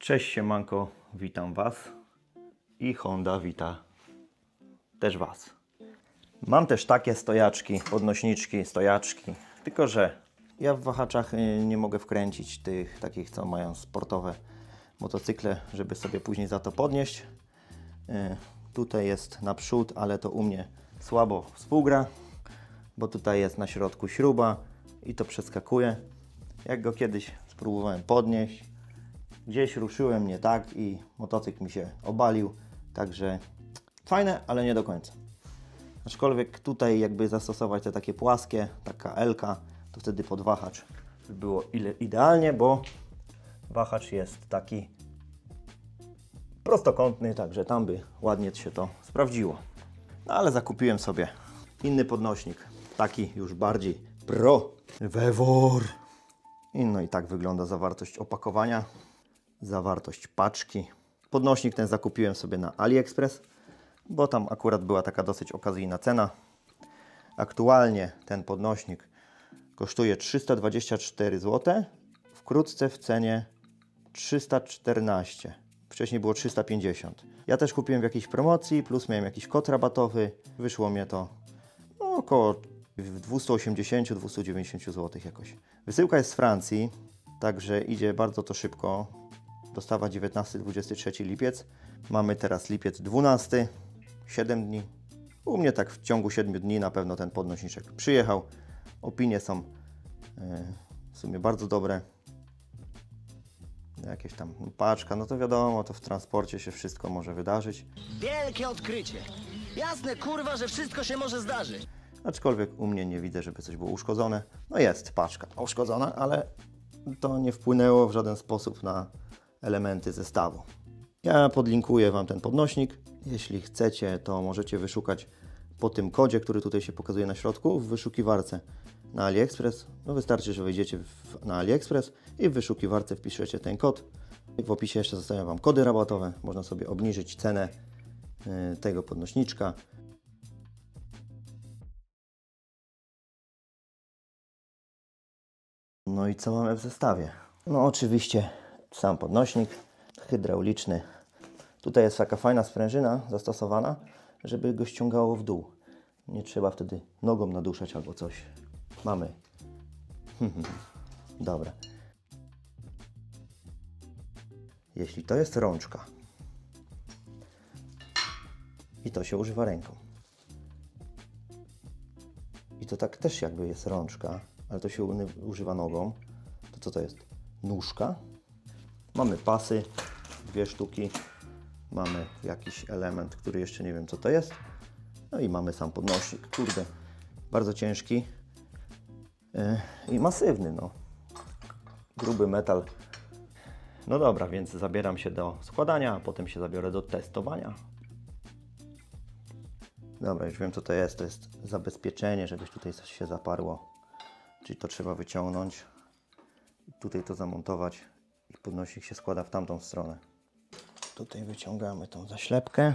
Cześć siemanko, witam Was i Honda wita też Was. Mam też takie stojaczki, podnośniczki, stojaczki, tylko że ja w wahaczach nie mogę wkręcić tych takich, co mają sportowe motocykle, żeby sobie później za to podnieść. Tutaj jest naprzód, ale to u mnie słabo współgra, bo tutaj jest na środku śruba i to przeskakuje. Jak go kiedyś spróbowałem podnieść, gdzieś ruszyłem nie tak i motocykl mi się obalił, także fajne, ale nie do końca. Aczkolwiek tutaj jakby zastosować te takie płaskie, taka L-ka, to wtedy pod wahacz by było idealnie, bo wahacz jest taki prostokątny, także tam by ładnie się to sprawdziło. No ale zakupiłem sobie inny podnośnik, taki już bardziej pro, Vevor. No i tak wygląda zawartość opakowania. Zawartość paczki. Podnośnik ten zakupiłem sobie na AliExpress, bo tam akurat była taka dosyć okazyjna cena. Aktualnie ten podnośnik kosztuje 324 zł, wkrótce w cenie 314. Wcześniej było 350. Ja też kupiłem w jakiejś promocji, plus miałem jakiś kod rabatowy. Wyszło mnie to około 280-290 zł jakoś. Wysyłka jest z Francji, także idzie bardzo to szybko. Dostawa 19-23 lipiec. Mamy teraz lipiec 12, 7 dni. U mnie tak w ciągu 7 dni na pewno ten podnośniczek przyjechał. Opinie są w sumie bardzo dobre. Jakieś tam paczka, no to wiadomo, to w transporcie się wszystko może wydarzyć. Wielkie odkrycie. Jasne, kurwa, że wszystko się może zdarzyć. Aczkolwiek u mnie nie widzę, żeby coś było uszkodzone. No jest paczka uszkodzona, ale to nie wpłynęło w żaden sposób na elementy zestawu. Ja podlinkuję Wam ten podnośnik. Jeśli chcecie, to możecie wyszukać po tym kodzie, który tutaj się pokazuje na środku, w wyszukiwarce na AliExpress. No wystarczy, że wejdziecie na AliExpress i w wyszukiwarce wpiszecie ten kod. W opisie jeszcze zostawiam Wam kody rabatowe. Można sobie obniżyć cenę tego podnośniczka. No i co mamy w zestawie? No oczywiście sam podnośnik hydrauliczny. Tutaj jest taka fajna sprężyna zastosowana, żeby go ściągało w dół. Nie trzeba wtedy nogą naduszać albo coś. Mamy. Dobra. Jeśli to jest rączka i to się używa ręką i to tak też jakby jest rączka, ale to się używa nogą, to co to jest? Nóżka. Mamy pasy, 2 sztuki. Mamy jakiś element, który jeszcze nie wiem co to jest. No i mamy sam podnośnik. Kurde, bardzo ciężki i masywny, no. Gruby metal. No dobra, więc zabieram się do składania, a potem się zabiorę do testowania. Dobra, już wiem co to jest. To jest zabezpieczenie, żebyś tutaj coś się zaparło. Czyli to trzeba wyciągnąć, tutaj to zamontować i podnośnik się składa w tamtą stronę. Tutaj wyciągamy tą zaślepkę.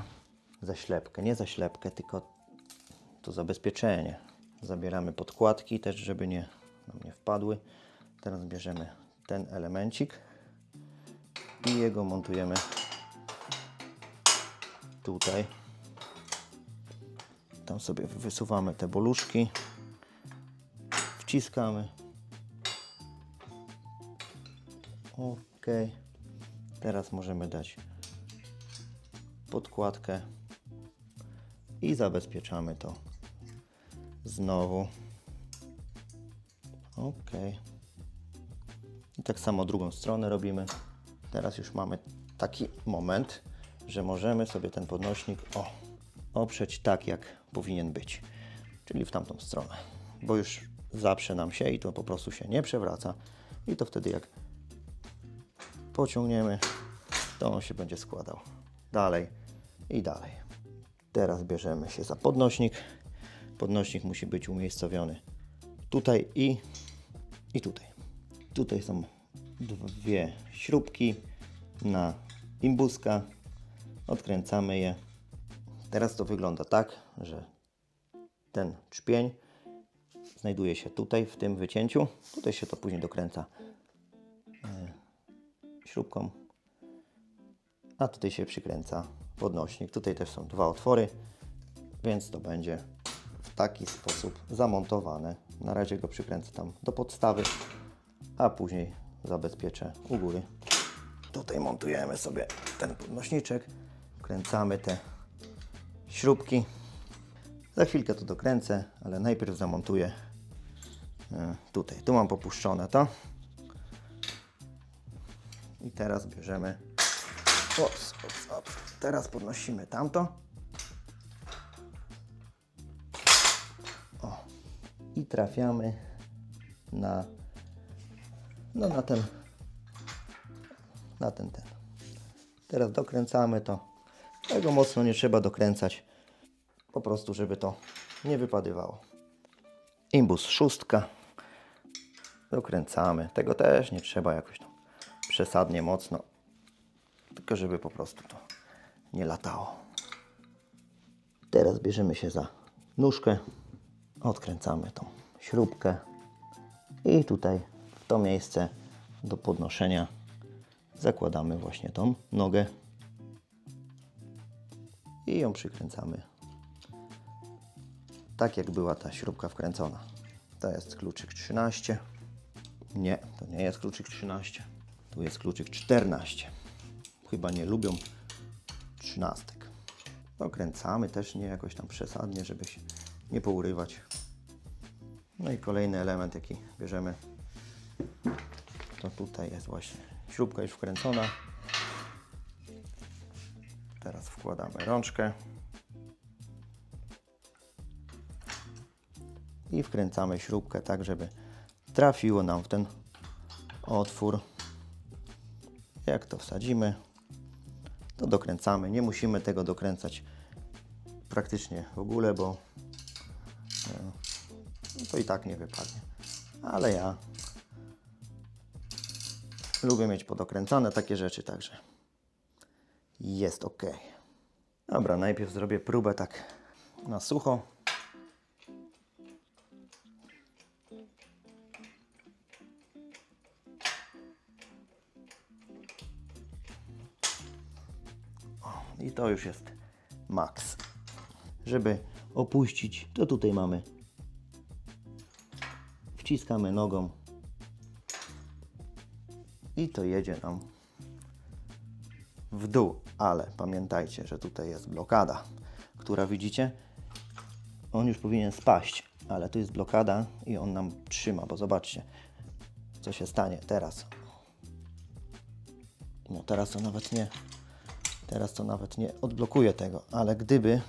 Zaślepkę, nie zaślepkę, tylko to zabezpieczenie. Zabieramy podkładki też, żeby nam nie wpadły. Teraz bierzemy ten elemencik i jego montujemy tutaj. Tam sobie wysuwamy te boluszki. Wciskamy. Ok. Teraz możemy dać podkładkę i zabezpieczamy to znowu. Ok. I tak samo drugą stronę robimy. Teraz już mamy taki moment, że możemy sobie ten podnośnik oprzeć tak, jak powinien być. Czyli w tamtą stronę. Bo już zaprze nam się i to po prostu się nie przewraca. I to wtedy jak pociągniemy, to on się będzie składał dalej i dalej. Teraz bierzemy się za podnośnik. Podnośnik musi być umiejscowiony tutaj i tutaj. Tutaj są 2 śrubki na imbuska. Odkręcamy je. Teraz to wygląda tak, że ten czpień znajduje się tutaj w tym wycięciu. Tutaj się to później dokręca śrubką a tutaj się przykręca podnośnik. Tutaj też są dwa otwory, więc to będzie w taki sposób zamontowane. Na razie go przykręcę tam do podstawy, a później zabezpieczę u góry. Tutaj montujemy sobie ten podnośniczek, wkręcamy te śrubki. Za chwilkę to dokręcę, ale najpierw zamontuję tutaj. Tu mam popuszczone to. I teraz bierzemy. Ops. Teraz podnosimy tamto. O. I trafiamy na ten. Teraz dokręcamy to. Tego mocno nie trzeba dokręcać. Po prostu, żeby to nie wypadywało. Imbus 6. Dokręcamy. Tego też nie trzeba jakoś tam przesadnie mocno. Tylko żeby po prostu to nie latało. Teraz bierzemy się za nóżkę. Odkręcamy tą śrubkę. I tutaj w to miejsce do podnoszenia zakładamy właśnie tą nogę. I ją przykręcamy tak, jak była ta śrubka wkręcona. To jest kluczyk 13. Nie, to nie jest kluczyk 13. Tu jest kluczyk 14. Chyba nie lubią 13. Dokręcamy też nie jakoś tam przesadnie, żeby się nie pourywać. No i kolejny element, jaki bierzemy, to tutaj jest właśnie śrubka już wkręcona. Teraz wkładamy rączkę i wkręcamy śrubkę tak, żeby trafiło nam w ten otwór. Jak to wsadzimy, to dokręcamy. Nie musimy tego dokręcać praktycznie w ogóle, bo to i tak nie wypadnie. Ale ja lubię mieć podokręcane takie rzeczy, także jest ok. Dobra, najpierw zrobię próbę tak na sucho. I to już jest maks. Żeby opuścić, to tutaj mamy. Wciskamy nogą i to jedzie nam w dół. Ale pamiętajcie, że tutaj jest blokada, która widzicie, on już powinien spaść, ale tu jest blokada i on nam trzyma, bo zobaczcie, co się stanie teraz. No teraz to nawet nie odblokuje tego, ale gdyby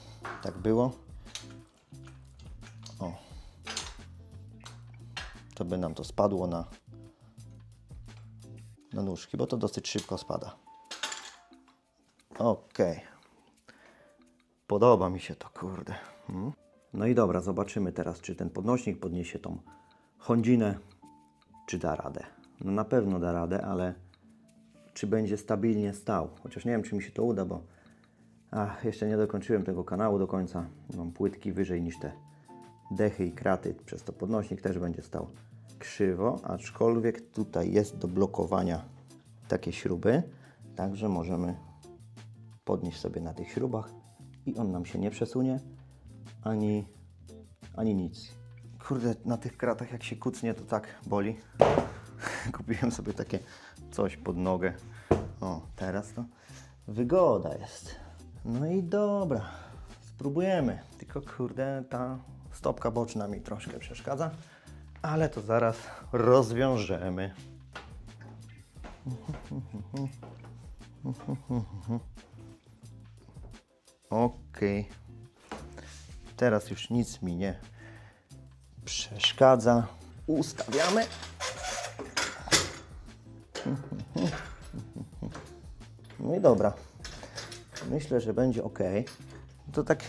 tak było, o, to by nam to spadło na nóżki, bo to dosyć szybko spada. Ok. Podoba mi się to, kurde. No i dobra, zobaczymy teraz, czy ten podnośnik podniesie tą Hondzinę, czy da radę. No na pewno da radę, ale czy będzie stabilnie stał. Chociaż nie wiem, czy mi się to uda, bo jeszcze nie dokończyłem tego kanału do końca. Mam płytki wyżej niż te dechy i kraty, przez to podnośnik też będzie stał krzywo, aczkolwiek tutaj jest do blokowania takie śruby, także możemy podnieść sobie na tych śrubach i on nam się nie przesunie, ani nic. Kurde, na tych kratach jak się kucnie, to tak boli. Kupiłem sobie takie coś pod nogę. O, teraz to wygoda jest. No i dobra, spróbujemy. Tylko kurde, ta stopka boczna mi troszkę przeszkadza, ale to zaraz rozwiążemy. Ok. Teraz już nic mi nie przeszkadza. Ustawiamy. No i dobra. Myślę, że będzie ok. To tak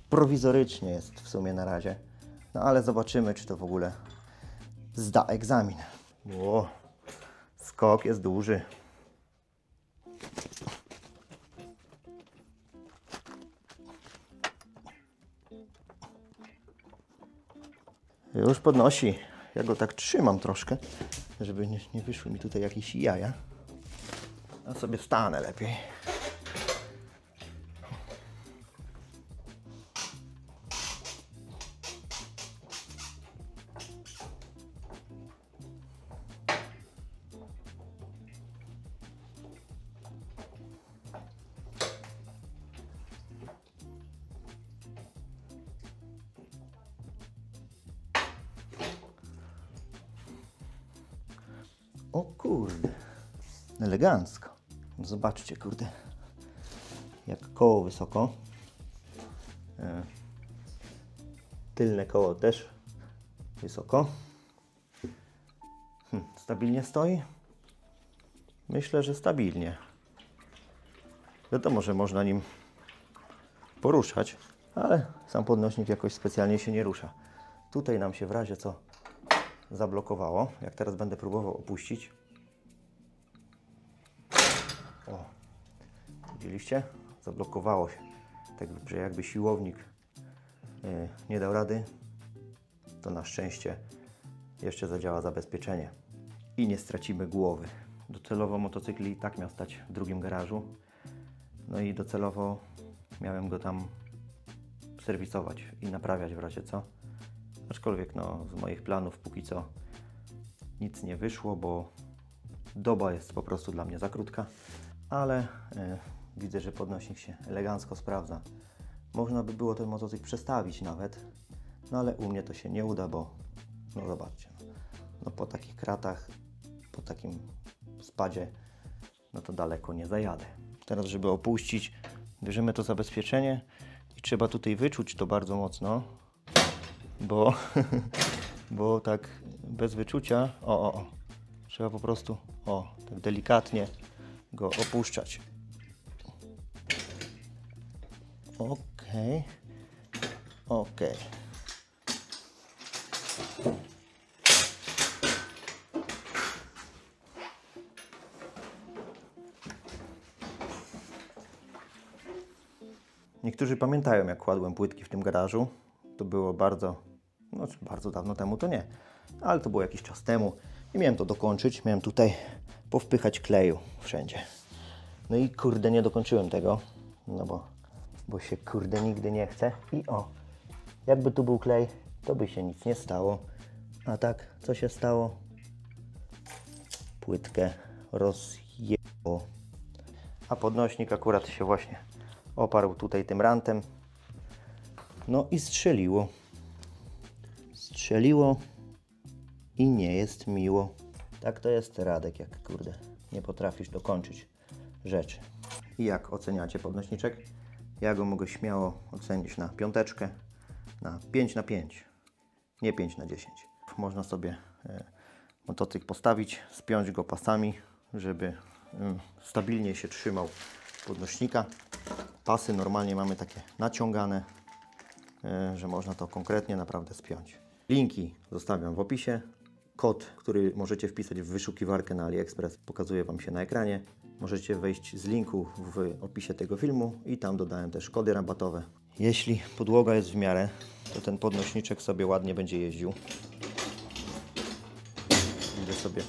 prowizorycznie jest w sumie na razie. No ale zobaczymy, czy to w ogóle zda egzamin. O, skok jest duży. Już podnosi. Ja go tak trzymam troszkę, żeby nie wyszły mi tutaj jakieś jaja. Ja sobie stanę lepiej. O kurde, elegancko. Zobaczcie, kurde, jak koło wysoko. Tylne koło też wysoko. Stabilnie stoi? Myślę, że stabilnie. Wiadomo, że można nim poruszać, ale sam podnośnik jakoś specjalnie się nie rusza. Tutaj nam się w razie co zablokowało. Jak teraz będę próbował opuścić. O, widzieliście? Zablokowało się. Tak, że jakby siłownik nie dał rady, to na szczęście jeszcze zadziała zabezpieczenie i nie stracimy głowy. Docelowo motocykl i tak miał stać w drugim garażu. No i docelowo miałem go tam serwisować i naprawiać w razie co. Aczkolwiek no, z moich planów póki co nic nie wyszło, bo doba jest po prostu dla mnie za krótka. Ale widzę, że podnośnik się elegancko sprawdza. Można by było ten motocykl przestawić nawet, no ale u mnie to się nie uda, bo no zobaczcie, no po takich kratach, po takim spadzie, no to daleko nie zajadę. Teraz, żeby opuścić, bierzemy to zabezpieczenie i trzeba tutaj wyczuć to bardzo mocno, bo tak bez wyczucia, trzeba po prostu, tak delikatnie go opuszczać. Okej. Niektórzy pamiętają, jak kładłem płytki w tym garażu. To było bardzo dawno temu, to nie, ale to było jakiś czas temu i miałem to dokończyć. Miałem tutaj powpychać kleju wszędzie. No i kurde, nie dokończyłem tego, no bo się kurde nigdy nie chce. I jakby tu był klej, to by się nic nie stało. A tak, co się stało? Płytkę rozjęło. A podnośnik akurat się właśnie oparł tutaj tym rantem. No i strzeliło. Strzeliło i nie jest miło. Tak to jest, Radek, jak kurde nie potrafisz dokończyć rzeczy. I jak oceniacie podnośniczek? Ja go mogę śmiało ocenić na 5, na 5/5, nie 5/10. Można sobie motocykl postawić, spiąć go pasami, żeby stabilnie się trzymał podnośnika. Pasy normalnie mamy takie naciągane, że można to konkretnie naprawdę spiąć. Linki zostawiam w opisie. Kod, który możecie wpisać w wyszukiwarkę na AliExpress, pokazuje Wam się na ekranie. Możecie wejść z linku w opisie tego filmu i tam dodałem też kody rabatowe. Jeśli podłoga jest w miarę, to ten podnośniczek sobie ładnie będzie jeździł. Będzie sobie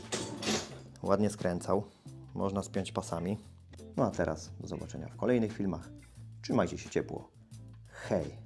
ładnie skręcał. Można spiąć pasami. No a teraz do zobaczenia w kolejnych filmach. Trzymajcie się ciepło. Hej!